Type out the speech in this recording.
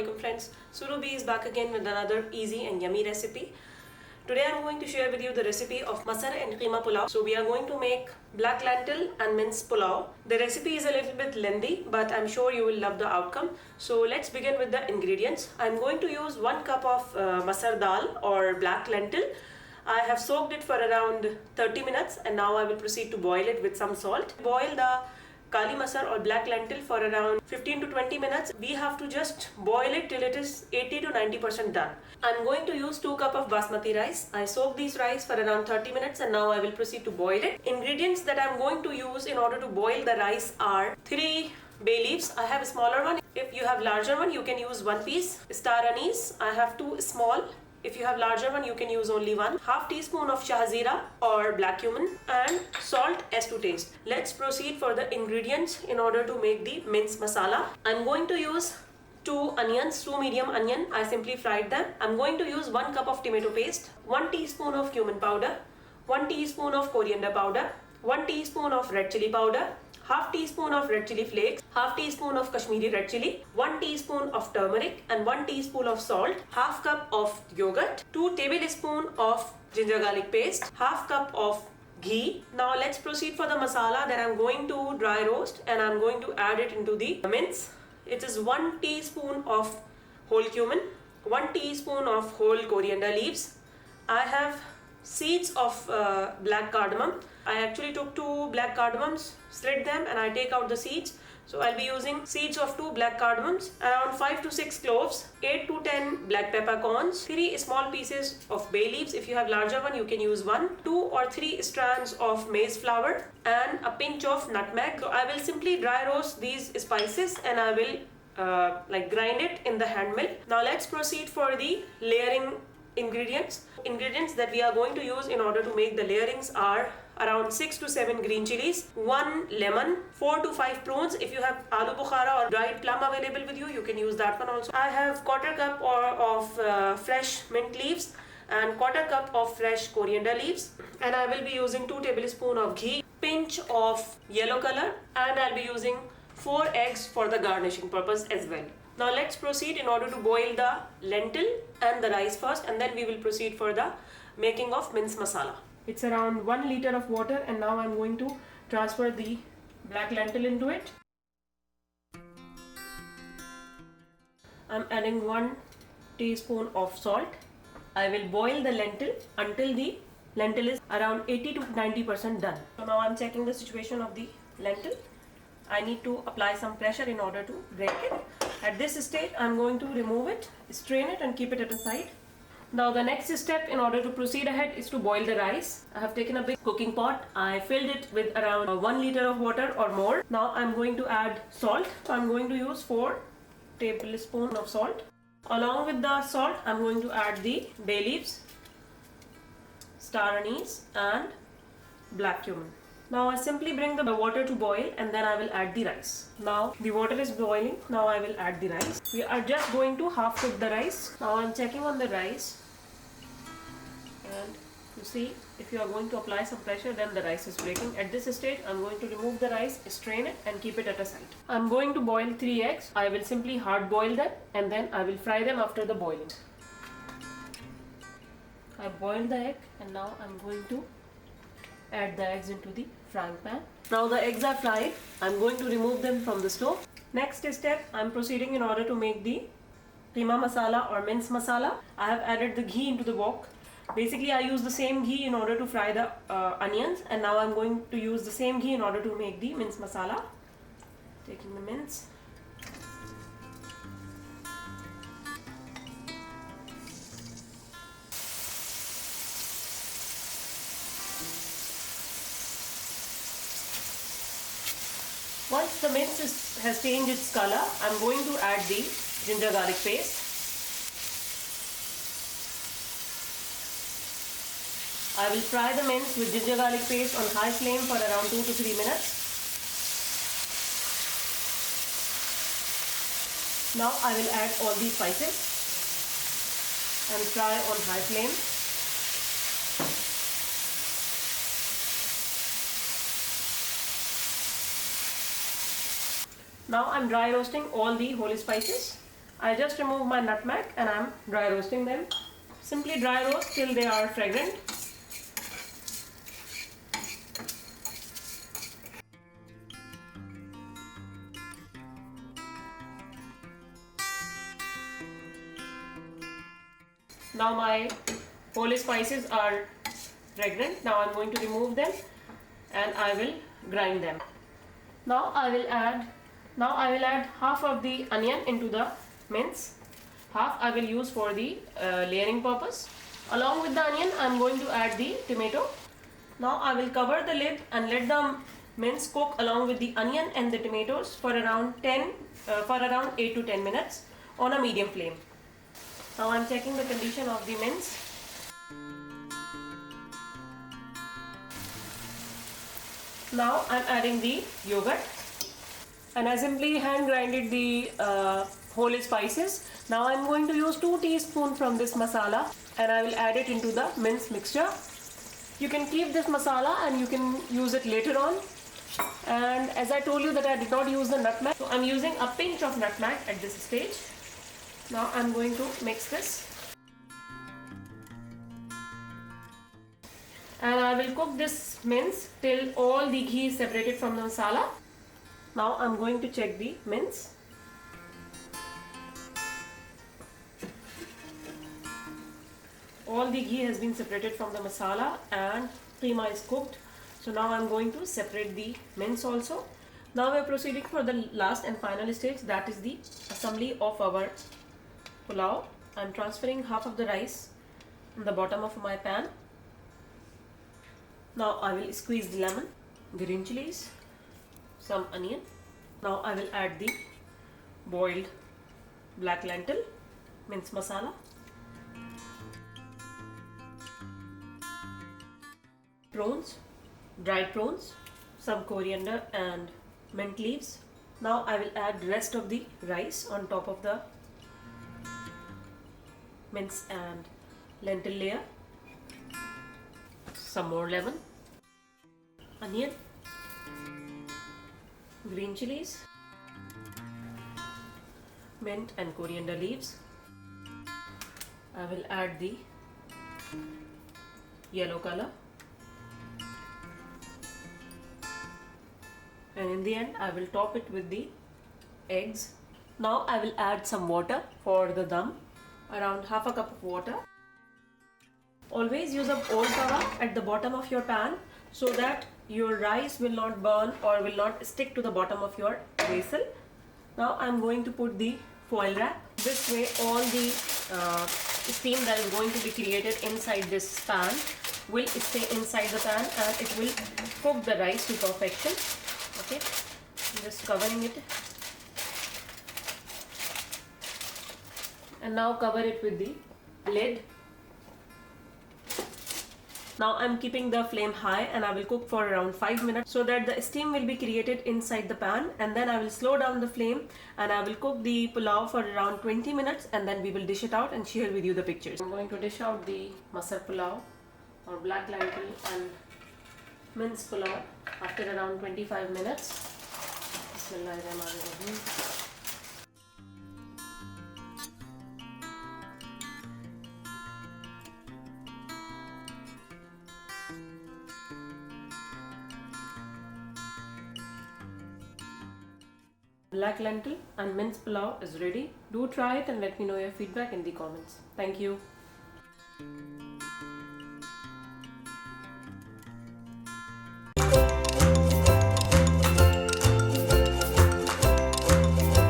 Assalamualaikum friends. Surubi is back again with another easy and yummy recipe. Today I'm going to share with you the recipe of masar and keema pulao. So we are going to make black lentil and mince pulao. The recipe is a little bit lengthy, but I'm sure you will love the outcome. So let's begin with the ingredients. I'm going to use 1 cup of masar dal or black lentil. I have soaked it for around 30 minutes and now I will proceed to boil it with some salt. Boil the Kali masar or black lentil for around 15 to 20 minutes. We have to just boil it till it is 80 to 90% done. I'm going to use 2 cup of basmati rice. I soaked these rice for around 30 minutes and now I will proceed to boil it. Ingredients that I'm going to use in order to boil the rice are 3 bay leaves. I have a smaller one. If you have larger one, you can use 1 piece. Star anise. I have 2 small. If you have larger one, you can use only 1. Half teaspoon of shahzira or black cumin and salt as to taste. Let's proceed for the ingredients in order to make the mince masala. I'm going to use 2 onions, 2 medium onion. I simply fried them. I'm going to use 1 cup of tomato paste, 1 teaspoon of cumin powder, 1 teaspoon of coriander powder, 1 teaspoon of red chili powder, half teaspoon of red chili flakes, half teaspoon of Kashmiri red chili, 1 teaspoon of turmeric and 1 teaspoon of salt, half cup of yogurt, 2 tablespoon of ginger garlic paste, half cup of ghee. Now let's proceed for the masala that I'm going to dry roast and I'm going to add it into the mince. It is 1 teaspoon of whole cumin, 1 teaspoon of whole coriander leaves. I have seeds of black cardamom. I actually took 2 black cardamoms, slit them and I take out the seeds. So I'll be using seeds of 2 black cardamoms, around 5 to 6 cloves, 8 to 10 black peppercorns, 3 small pieces of bay leaves. If you have larger one, you can use 1, 2 or 3 strands of maize flour and a pinch of nutmeg. So I will simply dry roast these spices and I will grind it in the hand mill. Now let's proceed for the layering ingredients. Ingredients that we are going to use in order to make the layerings are around 6 to 7 green chilies, 1 lemon, 4 to 5 prunes. If you have aloo bukhara or dried plum available with you, you can use that one also. I have quarter cup of fresh mint leaves and quarter cup of fresh coriander leaves, and I will be using 2 tablespoons of ghee, pinch of yellow color, and I'll be using 4 eggs for the garnishing purpose as well. Now let's proceed in order to boil the lentil and the rice first, and then we will proceed for the making of mince masala. It's around 1 liter of water and now I'm going to transfer the black lentil into it. I'm adding 1 teaspoon of salt. I will boil the lentil until the lentil is around 80 to 90% done. So now I'm checking the situation of the lentil. I need to apply some pressure in order to break it. At this stage, I'm going to remove it, strain it and keep it at a side. Now the next step in order to proceed ahead is to boil the rice. I have taken a big cooking pot. I filled it with around 1 liter of water or more. Now I'm going to add salt. So I'm going to use 4 tablespoons of salt. Along with the salt, I'm going to add the bay leaves, star anise and black cumin. Now I simply bring the water to boil and then I will add the rice. Now the water is boiling. Now I will add the rice. We are just going to half cook the rice. Now I'm checking on the rice. And you see, if you are going to apply some pressure, then the rice is breaking. At this stage, I'm going to remove the rice, strain it and keep it at a side. I'm going to boil 3 eggs. I will simply hard boil them and then I will fry them after the boiling. I boiled the egg and now I'm going to add the eggs into the frying pan. Now the eggs are fried. I'm going to remove them from the stove. Next step, I'm proceeding in order to make the keema masala or mince masala. I have added the ghee into the wok. Basically, I use the same ghee in order to fry the onions, and now I'm going to use the same ghee in order to make the mince masala. Taking the mince. Once the mince has changed its color, I'm going to add the ginger garlic paste. I will fry the mince with ginger garlic paste on high flame for around 2 to 3 minutes. Now I will add all these spices and fry on high flame. Now I'm dry roasting all the whole spices. I just remove my nutmeg and I'm dry roasting them. Simply dry roast till they are fragrant. Now my whole spices are fragrant. Now I'm going to remove them and I will grind them. Now I will add half of the onion into the mince. Half I will use for the layering purpose. Along with the onion, I am going to add the tomato. Now I will cover the lid and let the mince cook along with the onion and the tomatoes for around 8 to 10 minutes on a medium flame. Now I am checking the condition of the mince. Now I am adding the yogurt and I simply hand grinded the whole spices. Now I am going to use 2 teaspoons from this masala and I will add it into the mince mixture. You can keep this masala and you can use it later on. And as I told you that I did not use the nutmeg, so I am using a pinch of nutmeg at this stage. Now I am going to mix this. And I will cook this mince till all the ghee is separated from the masala. Now I am going to check the mince. All the ghee has been separated from the masala and keema is cooked. So now I am going to separate the mince also. Now we are proceeding for the last and final stage, that is the assembly of our pulao. I am transferring half of the rice on the bottom of my pan. Now I will squeeze the lemon, green chilies, some onion. Now I will add the boiled black lentil, mince masala, prawns, dried prawns, some coriander and mint leaves. Now I will add rest of the rice on top of the mince and lentil layer. Some more lemon, onion, green chilies, mint and coriander leaves. I will add the yellow color. And in the end, I will top it with the eggs. Now I will add some water for the dum, around half a cup of water. Always use a old tawa at the bottom of your pan so that your rice will not burn or will not stick to the bottom of your vessel. Now I am going to put the foil wrap. This way all the steam that is going to be created inside this pan will stay inside the pan and it will cook the rice to perfection. Okay, I'm just covering it and now cover it with the lid. Now I am keeping the flame high and I will cook for around 5 minutes so that the steam will be created inside the pan, and then I will slow down the flame and I will cook the pulao for around 20 minutes and then we will dish it out and share with you the pictures. I'm going to dish out the masar pulao or black lentil and mince pulao after around 25 minutes. Bismillahirrahmanirrahim. Black lentil and mince pulao is ready. Do try it and let me know your feedback in the comments. Thank you.